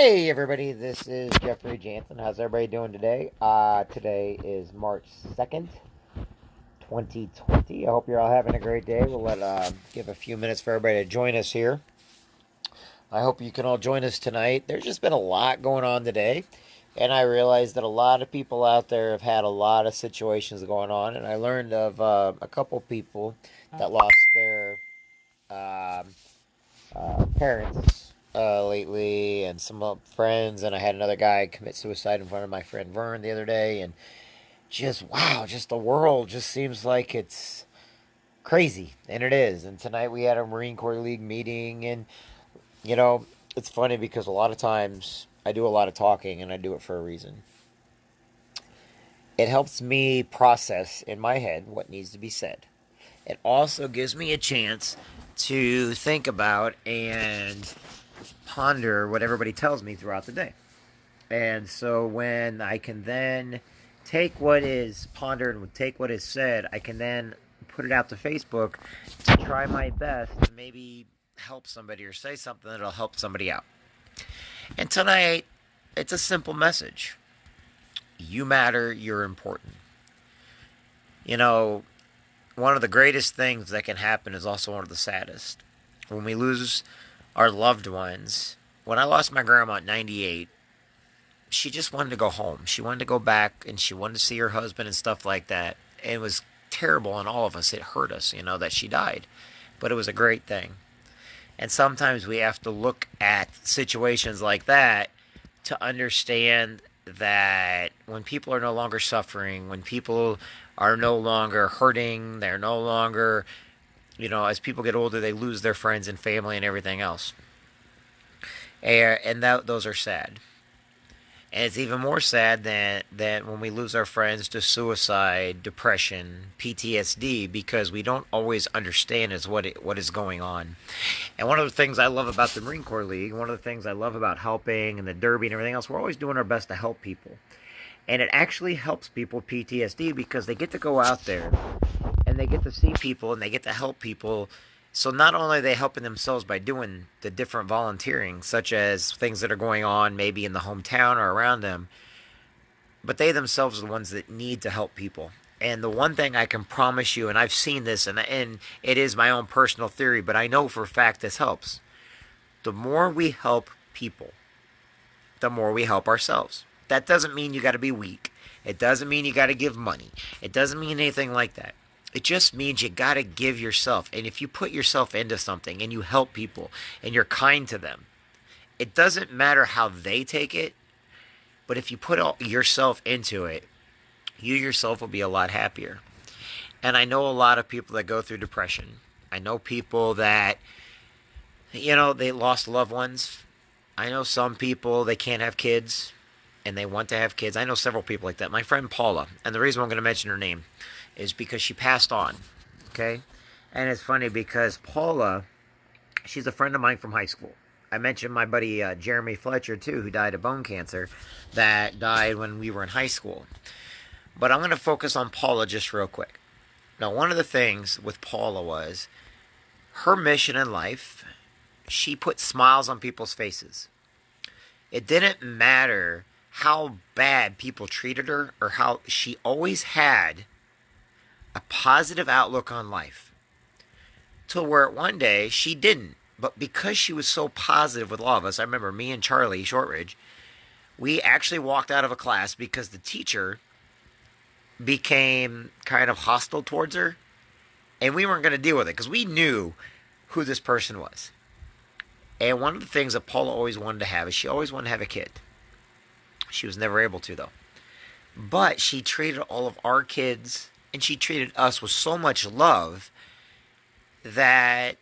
Hey everybody, this is Jeffrey Jansen. How's everybody doing today? Today is March 2nd, 2020. I hope you're all having a great day. We'll give a few minutes for everybody to join us here. I hope you can all join us tonight. There's just been a lot going on today, and I realized that a lot of people out there have had a lot of situations going on, and I learned of a couple people that lost their um parents lately, and some friends, and I had another guy commit suicide in front of my friend Vern the other day, and just wow, just the world just seems like it's crazy, and it is. And tonight we had a Marine Corps League meeting, and you know, it's funny because a lot of times I do a lot of talking, and I do it for a reason. It helps me process in my head what needs to be said. It also gives me a chance to think about and ponder what everybody tells me throughout the day. And so when I can then take what is pondered and take what is said, I can then put it out to Facebook to try my best to maybe help somebody or say something that'll help somebody out. And tonight, it's a simple message. You matter, you're important. You know, one of the greatest things that can happen is also one of the saddest. When we lose our loved ones. When I lost my grandma at 98, she just wanted to go home. She wanted to go back, and she wanted to see her husband and stuff like that. And it was terrible on all of us. It hurt us, that she died. But it was a great thing. And sometimes we have to look at situations like that to understand that when people are no longer suffering, when people are no longer hurting, they're no longer, as people get older, they lose their friends and family and everything else. And those are sad. And it's even more sad than when we lose our friends to suicide, depression, PTSD, because we don't always understand what is going on. And one of the things I love about the Marine Corps League, one of the things I love about helping and the Derby and everything else, we're always doing our best to help people. And it actually helps people with PTSD because they get to go out there and they get to see people and they get to help people. So not only are they helping themselves by doing the different volunteering, such as things that are going on maybe in the hometown or around them, but they themselves are the ones that need to help people. And the one thing I can promise you, and I've seen this, and it is my own personal theory, but I know for a fact this helps. The more we help people, the more we help ourselves. That doesn't mean you got to be weak. It doesn't mean you got to give money. It doesn't mean anything like that. It just means you got to give yourself. And if you put yourself into something and you help people and you're kind to them, it doesn't matter how they take it. But if you put yourself into it, you yourself will be a lot happier. And I know a lot of people that go through depression. I know people that, they lost loved ones. I know some people, they can't have kids and they want to have kids. I know several people like that. My friend Paula, and the reason I'm going to mention her name is because she passed on, okay? And it's funny because Paula, she's a friend of mine from high school. I mentioned my buddy Jeremy Fletcher, too, who died of bone cancer, that died when we were in high school. But I'm going to focus on Paula just real quick. Now, one of the things with Paula was her mission in life, she put smiles on people's faces. It didn't matter how bad people treated her or how she always had a positive outlook on life. Till where one day she didn't. But because she was so positive with all of us, I remember me and Charlie Shortridge, we actually walked out of a class because the teacher became kind of hostile towards her. And we weren't going to deal with it because we knew who this person was. And one of the things that Paula always wanted to have is she always wanted to have a kid. She was never able to, though. But she treated all of our kids and she treated us with so much love that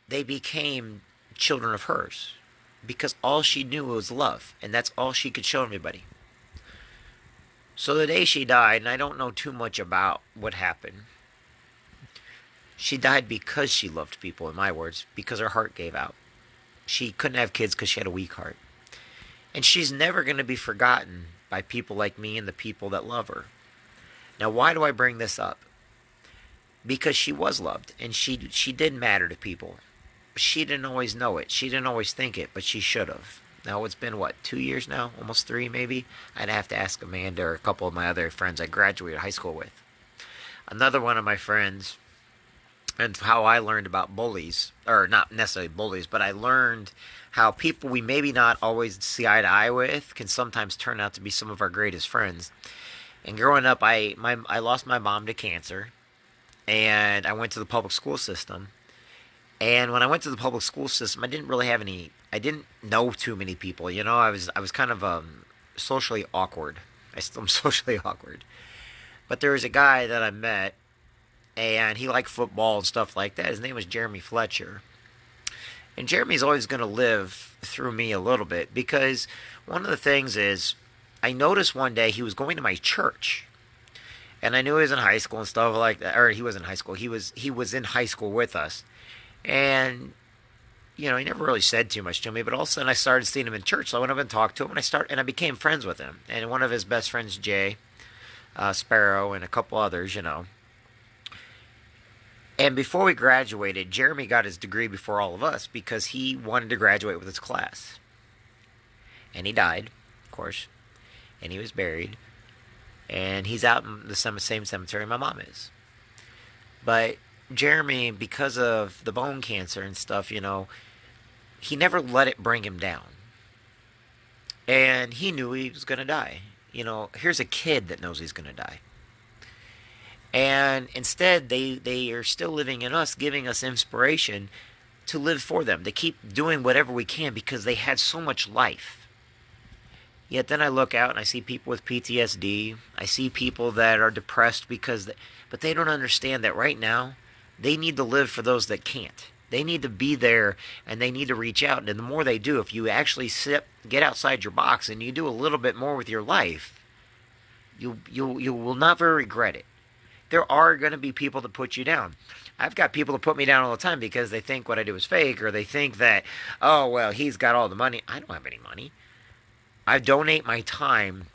they became children of hers. Because all she knew was love. And that's all she could show everybody. So the day she died, and I don't know too much about what happened. She died because she loved people, in my words. Because her heart gave out. She couldn't have kids because she had a weak heart. And she's never going to be forgotten by people like me and the people that love her. Now, why do I bring this up? Because she was loved, and she did matter to people. She didn't always know it. She didn't always think it, but she should have. Now it's been what, 2 years now, almost three maybe. I'd have to ask Amanda or a couple of my other friends I graduated high school with. Another one of my friends, and how I learned about bullies, or not necessarily bullies, but I learned how people we maybe not always see eye to eye with can sometimes turn out to be some of our greatest friends. And growing up, I lost my mom to cancer, and I went to the public school system. And when I went to the public school system, I didn't really have any. I didn't know too many people. You know, I was kind of socially awkward. I still am socially awkward. But there was a guy that I met, and he liked football and stuff like that. His name was Jeremy Fletcher. And Jeremy's always going to live through me a little bit because one of the things is I noticed one day he was going to my church. And I knew he was in high school and stuff like that. Or he was in high school. He was in high school with us. And he never really said too much to me, but all of a sudden I started seeing him in church. So I went up and talked to him, and I became friends with him. And one of his best friends, Jay Sparrow, and a couple others. And before we graduated, Jeremy got his degree before all of us because he wanted to graduate with his class. And he died, of course, and he was buried. And he's out in the same cemetery my mom is. But Jeremy, because of the bone cancer and stuff, he never let it bring him down. And he knew he was going to die. Here's a kid that knows he's going to die. And instead, they are still living in us, giving us inspiration to live for them, to keep doing whatever we can because they had so much life. Yet then I look out and I see people with PTSD. I see people that are depressed but they don't understand that right now they need to live for those that can't. They need to be there and they need to reach out. And the more they do, if you actually get outside your box and you do a little bit more with your life, you will never regret it. There are going to be people that put you down. I've got people that put me down all the time because they think what I do is fake, or they think that, oh, well, he's got all the money. I don't have any money. I donate my time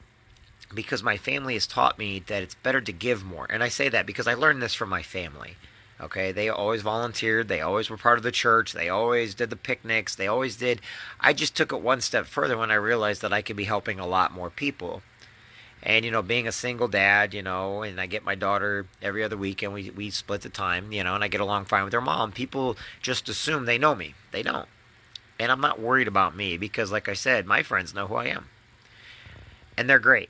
because my family has taught me that it's better to give more. And I say that because I learned this from my family. Okay, they always volunteered. They always were part of the church. They always did the picnics. They always did. I just took it one step further when I realized that I could be helping a lot more people. And, being a single dad, and I get my daughter every other weekend, we split the time, and I get along fine with her mom. People just assume they know me. They don't. And I'm not worried about me because, like I said, my friends know who I am. And they're great.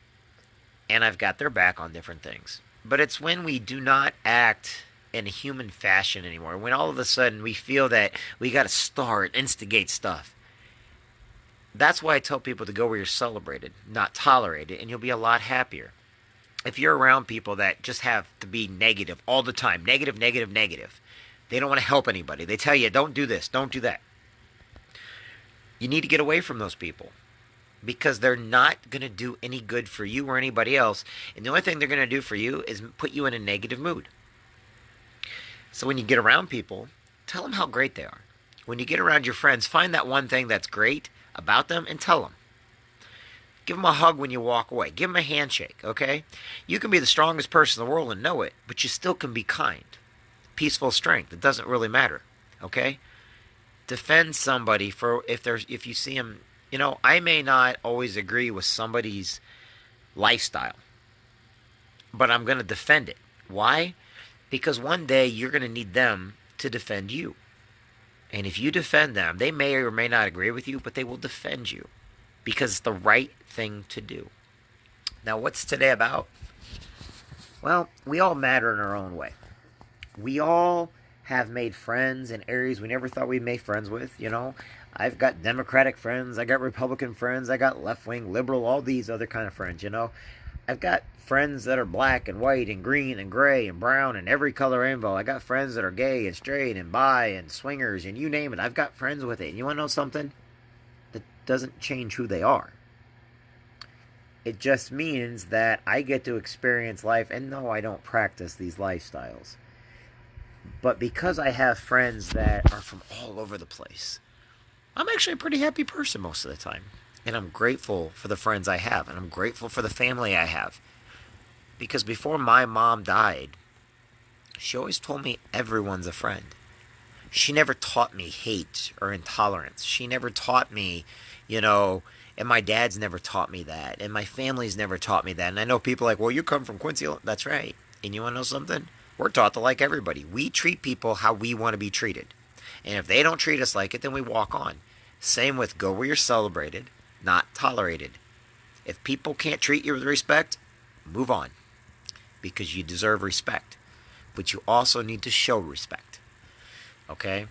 And I've got their back on different things. But it's when we do not act in a human fashion anymore, when all of a sudden we feel that we got to start, instigate stuff. That's why I tell people to go where you're celebrated, not tolerated, and you'll be a lot happier. If you're around people that just have to be negative all the time, negative, negative, negative, they don't want to help anybody. They tell you, don't do this, don't do that. You need to get away from those people because they're not going to do any good for you or anybody else. And the only thing they're going to do for you is put you in a negative mood. So when you get around people, tell them how great they are. When you get around your friends, find that one thing that's great about them and tell them. Give them a hug when you walk away. Give them a handshake, okay? You can be the strongest person in the world and know it, but you still can be kind. Peaceful strength. It doesn't really matter, okay? Defend somebody if you see them. I may not always agree with somebody's lifestyle, but I'm going to defend it. Why? Because one day you're going to need them to defend you. And if you defend them, they may or may not agree with you, but they will defend you because it's the right thing to do. Now, what's today about? Well, we all matter in our own way. We all have made friends in areas we never thought we'd make friends with. I've got Democratic friends, I got Republican friends, I got left-wing, liberal, all these other kind of friends, I've got friends that are black and white and green and gray and brown and every color rainbow. I got friends that are gay and straight and bi and swingers and you name it. I've got friends with it. And you want to know something? That doesn't change who they are. It just means that I get to experience life. And no, I don't practice these lifestyles. But because I have friends that are from all over the place, I'm actually a pretty happy person most of the time. And I'm grateful for the friends I have. And I'm grateful for the family I have. Because before my mom died, she always told me everyone's a friend. She never taught me hate or intolerance. She never taught me, You know, and my dad's never taught me that, and my family's never taught me that. And I know people are like, well, you come from Quincy. That's right. And you want to know something? We're taught to like everybody. We treat people how we want to be treated. And if they don't treat us like it, then we walk on. Same with go where you're celebrated, not tolerated. If people can't treat you with respect, move on. Because you deserve respect. But you also need to show respect. Okay?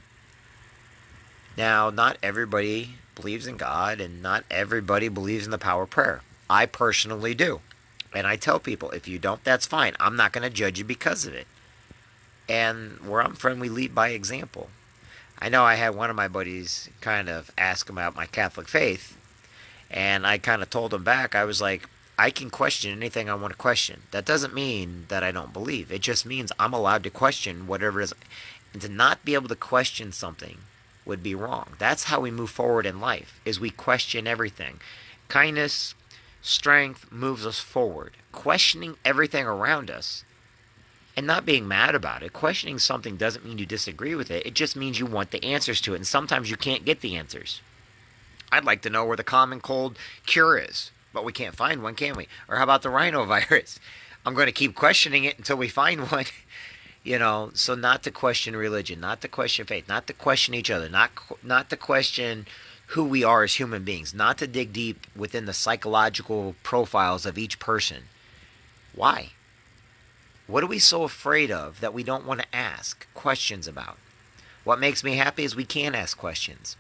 Now, not everybody believes in God, and not everybody believes in the power of prayer. I personally do. And I tell people, if you don't, that's fine. I'm not going to judge you because of it. And where I'm from, we lead by example. I know I had one of my buddies kind of ask about my Catholic faith, and I kind of told him back, I was like, I can question anything I want to question. That doesn't mean that I don't believe. It just means I'm allowed to question whatever it is. And to not be able to question something would be wrong. That's how we move forward in life, is we question everything. Kindness, strength moves us forward. Questioning everything around us and not being mad about it. Questioning something doesn't mean you disagree with it. It just means you want the answers to it. And sometimes you can't get the answers. I'd like to know where the common cold cure is, but we can't find one, can we? Or how about the rhinovirus? I'm going to keep questioning it until we find one. So not to question religion, not to question faith, not to question each other, not to question who we are as human beings, not to dig deep within the psychological profiles of each person. Why? What are we so afraid of that we don't want to ask questions about? What makes me happy is we can ask questions.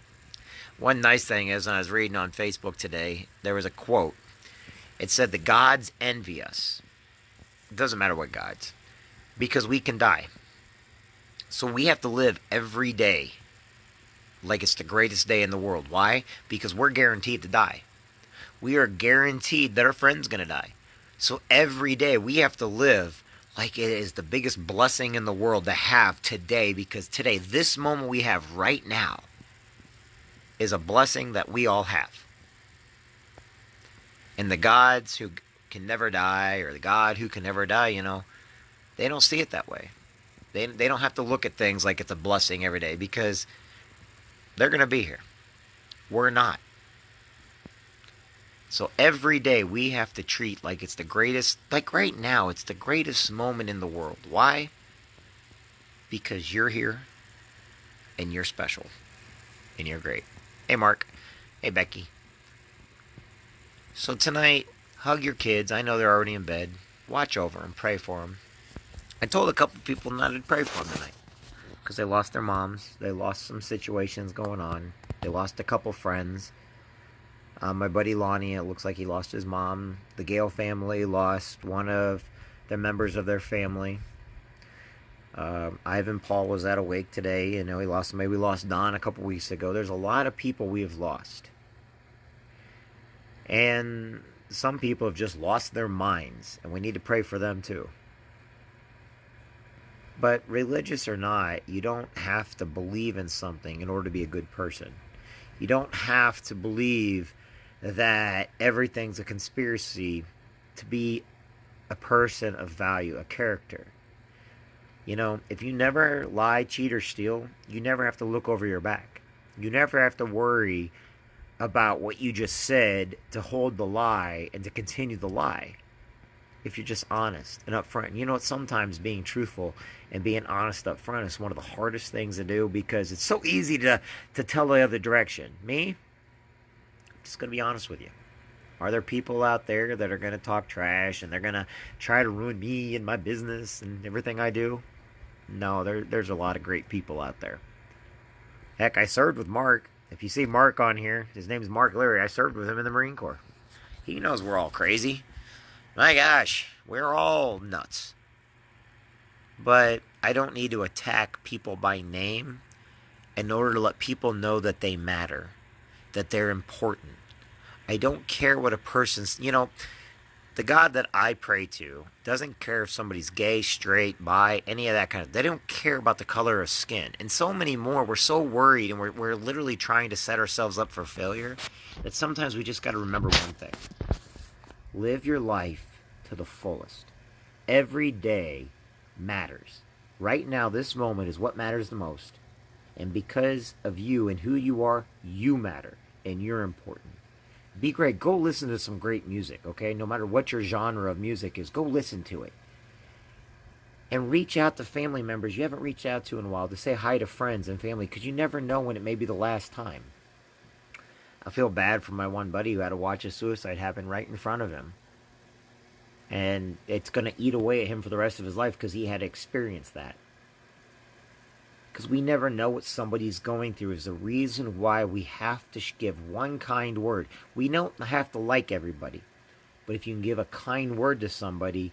One nice thing is, when I was reading on Facebook today, there was a quote. It said, the gods envy us. It doesn't matter what gods. Because we can die. So we have to live every day like it's the greatest day in the world. Why? Because we're guaranteed to die. We are guaranteed that our friend's going to die. So every day we have to live like it is the biggest blessing in the world to have today. Because today, this moment we have right now, is a blessing that we all have. And the gods who can never die, or the God who can never die, they don't see it that way. They don't have to look at things like it's a blessing every day, because they're going to be here. We're not. So every day we have to treat like it's the greatest, like right now, it's the greatest moment in the world. Why? Because you're here, and you're special, and you're great. Hey, Mark. Hey, Becky. So tonight, hug your kids. I know they're already in bed. Watch over them. Pray for them. I told a couple people not to pray for them tonight, because they lost their moms. They lost some situations going on. They lost a couple friends. My buddy Lonnie, it looks like he lost his mom. The Gale family lost one of the members of their family. Ivan Paul was at a wake today. He lost somebody. We lost Don a couple weeks ago. There's a lot of people we have lost. And some people have just lost their minds, and we need to pray for them too. But religious or not, you don't have to believe in something in order to be a good person. You don't have to believe that everything's a conspiracy to be a person of value, a character. If you never lie, cheat, or steal, you never have to look over your back. You never have to worry about what you just said to hold the lie and to continue the lie. If you're just honest and upfront. Sometimes being truthful and being honest up front is one of the hardest things to do, because it's so easy to tell the other direction. Me, I'm just going to be honest with you. Are there people out there that are going to talk trash and they're going to try to ruin me and my business and everything I do? No, there's a lot of great people out there. Heck, I served with Mark. If you see Mark on here, his name's Mark Leary. I served with him in the Marine Corps. He knows we're all crazy. My gosh, we're all nuts. But I don't need to attack people by name in order to let people know that they matter, that they're important. I don't care what a person's, the God that I pray to doesn't care if somebody's gay, straight, bi, any of that kind of. They don't care about the color of skin. And so many more. We're so worried, and we're literally trying to set ourselves up for failure, that sometimes we just got to remember one thing. Live your life to the fullest. Every day matters. Right now, this moment is what matters the most. And because of you and who you are, you matter. and you're important. Be great. Go listen to some great music, okay? No matter what your genre of music is, go listen to it. And reach out to family members you haven't reached out to in a while to say hi to friends and family because you never know when it may be the last time. I feel bad for my one buddy who had to watch a suicide happen right in front of him. And it's going to eat away at him for the rest of his life because he had experienced that. Because we never know what somebody's going through is the reason why we have to give one kind word. We don't have to like everybody. But if you can give a kind word to somebody,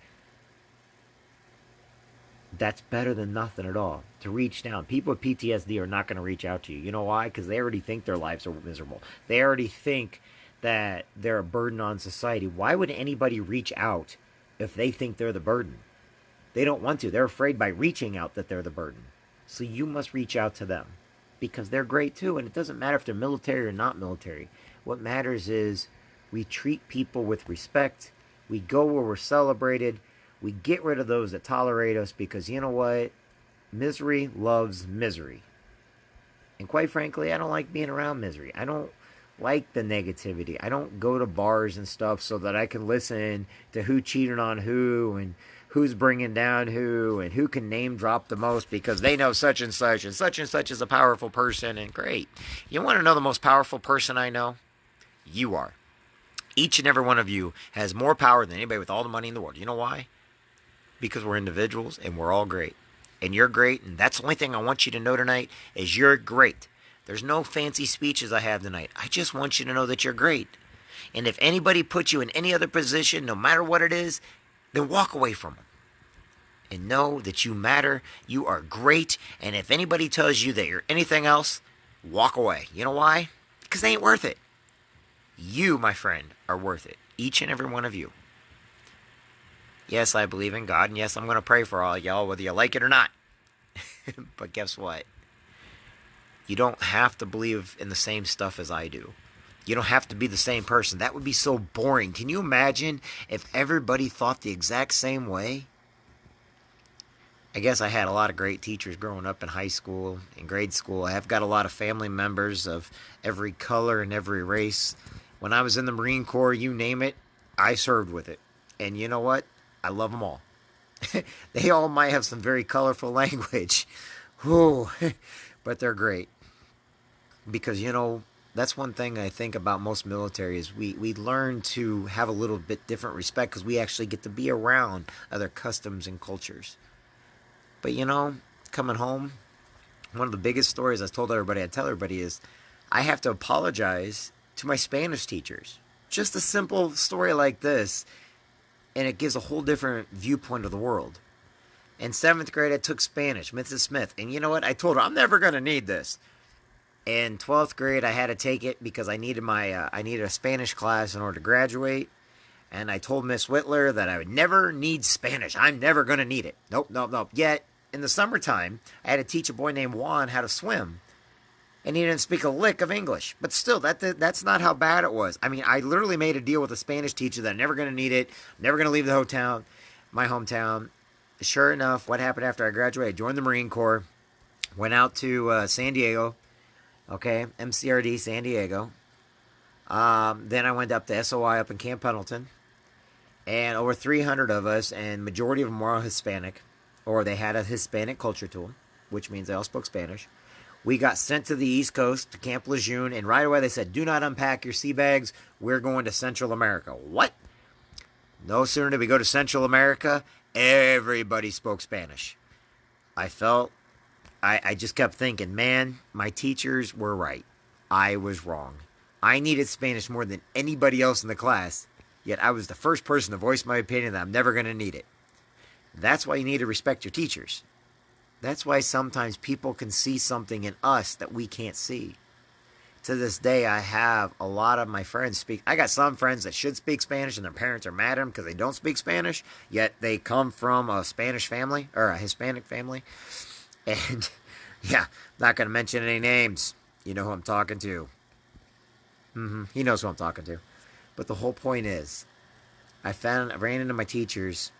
that's better than nothing at all. To reach down. People with PTSD are not going to reach out to you. You know why? Because they already think their lives are miserable. They already think that they're a burden on society. Why would anybody reach out if they think they're the burden? They don't want to. They're afraid by reaching out that they're the burden. So you must reach out to them because they're great too. And it doesn't matter if they're military or not military. What matters is we treat people with respect. We go where we're celebrated. We get rid of those that tolerate us because you know what? Misery loves misery. And quite frankly, I don't like being around misery. I don't like the negativity. I don't go to bars and stuff so that I can listen to who cheated on who and who's bringing down who and who can name drop the most because they know such and such is a powerful person and great. You want to know the most powerful person I know? You are. Each and every one of you has more power than anybody with all the money in the world. You know why? Because we're individuals and we're all great. And you're great, and that's the only thing I want you to know tonight is you're great. There's no fancy speeches I have tonight. I just want you to know that you're great. And if anybody puts you in any other position, no matter what it is, then walk away from them. And know that you matter, you are great, and if anybody tells you that you're anything else, walk away. You know why? Because they ain't worth it. You, my friend, are worth it. Each and every one of you. Yes, I believe in God, and yes, I'm going to pray for all y'all, whether you like it or not. But guess what? You don't have to believe in the same stuff as I do. You don't have to be the same person. That would be so boring. Can you imagine if everybody thought the exact same way? I guess I had a lot of great teachers growing up in high school and grade school. I have got a lot of family members of every color and every race. When I was in the Marine Corps, you name it, I served with it. And you know what? I love them all. They all might have some very colorful language. Whew. But they're great. Because, you know, that's one thing I think about most military is we learn to have a little bit different respect because we actually get to be around other customs and cultures. But, you know, coming home, one of the biggest stories I tell everybody is I have to apologize to my Spanish teachers. Just a simple story like this, and it gives a whole different viewpoint of the world. In 7th grade, I took Spanish, Mrs. Smith. And you know what? I told her, I'm never going to need this. In 12th grade, I had to take it because I needed a Spanish class in order to graduate. And I told Miss Whitler that I would never need Spanish. I'm never going to need it. Nope. Yet, in the summertime, I had to teach a boy named Juan how to swim. And he didn't speak a lick of English. But still, that's not how bad it was. I mean, I literally made a deal with a Spanish teacher that I'm never going to need it. Never going to leave my hometown. Sure enough, what happened after I graduated? I joined the Marine Corps. Went out to San Diego. Okay, MCRD, San Diego. Then I went up to SOI up in Camp Pendleton. And over 300 of us, and majority of them were all Hispanic. Or they had a Hispanic culture to them, which means they all spoke Spanish. We got sent to the East Coast, to Camp Lejeune, and right away they said, do not unpack your sea bags. We're going to Central America. What? No sooner did we go to Central America, everybody spoke Spanish. I just kept thinking, man, my teachers were right. I was wrong. I needed Spanish more than anybody else in the class, yet I was the first person to voice my opinion that I'm never going to need it. That's why you need to respect your teachers. That's why sometimes people can see something in us that we can't see. To this day, I have a lot of my friends speak. I got some friends that should speak Spanish and their parents are mad at them because they don't speak Spanish, yet they come from a Spanish family or a Hispanic family. And, yeah, not going to mention any names. You know who I'm talking to. He knows who I'm talking to. But the whole point is, I ran into my teachers.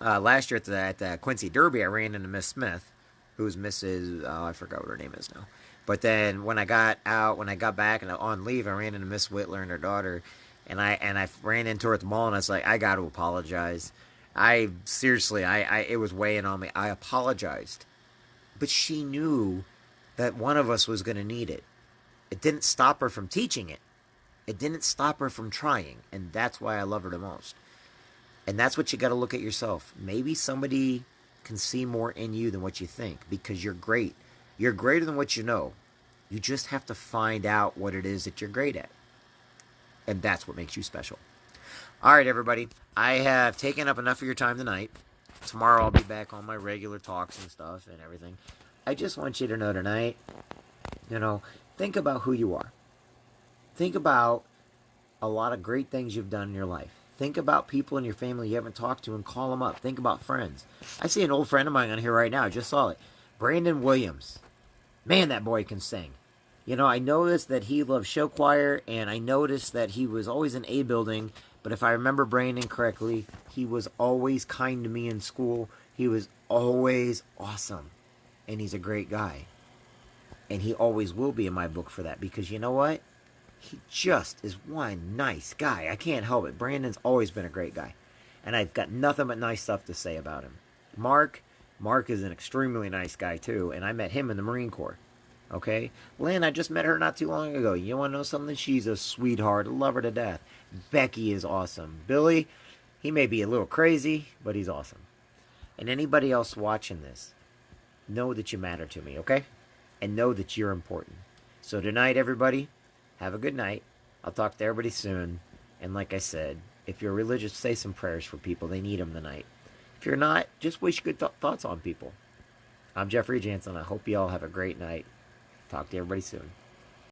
Last year at the Quincy Derby, I ran into Miss Smith, who's Mrs. I forgot what her name is now. But then when I got out, when I got back and on leave, I ran into Miss Whitler and her daughter, and I ran into her at the mall, and I was like, I got to apologize. I seriously, I it was weighing on me. I apologized, but she knew that one of us was going to need it. It didn't stop her from teaching it. It didn't stop her from trying, and that's why I love her the most. And that's what you got to look at yourself. Maybe somebody can see more in you than what you think because you're great. You're greater than what you know. You just have to find out what it is that you're great at. And that's what makes you special. All right, everybody. I have taken up enough of your time tonight. Tomorrow I'll be back on my regular talks and stuff and everything. I just want you to know tonight, think about who you are. Think about a lot of great things you've done in your life. Think about people in your family you haven't talked to and call them up. Think about friends. I see an old friend of mine on here right now. I just saw it. Brandon Williams. Man, that boy can sing. I noticed that he loved show choir, and I noticed that he was always in A building. But if I remember Brandon correctly, he was always kind to me in school. He was always awesome. And he's a great guy. And he always will be in my book for that. Because you know what? He just is one nice guy. I can't help it. Brandon's always been a great guy. And I've got nothing but nice stuff to say about him. Mark is an extremely nice guy too. And I met him in the Marine Corps. Okay? Lynn, I just met her not too long ago. You want to know something? She's a sweetheart. Love her to death. Becky is awesome. Billy, he may be a little crazy, but he's awesome. And anybody else watching this, know that you matter to me, okay? And know that you're important. So tonight, everybody, have a good night. I'll talk to everybody soon. And like I said, if you're religious, say some prayers for people. They need them tonight. If you're not, just wish good thoughts on people. I'm Jeffrey Jansen. I hope you all have a great night. Talk to everybody soon.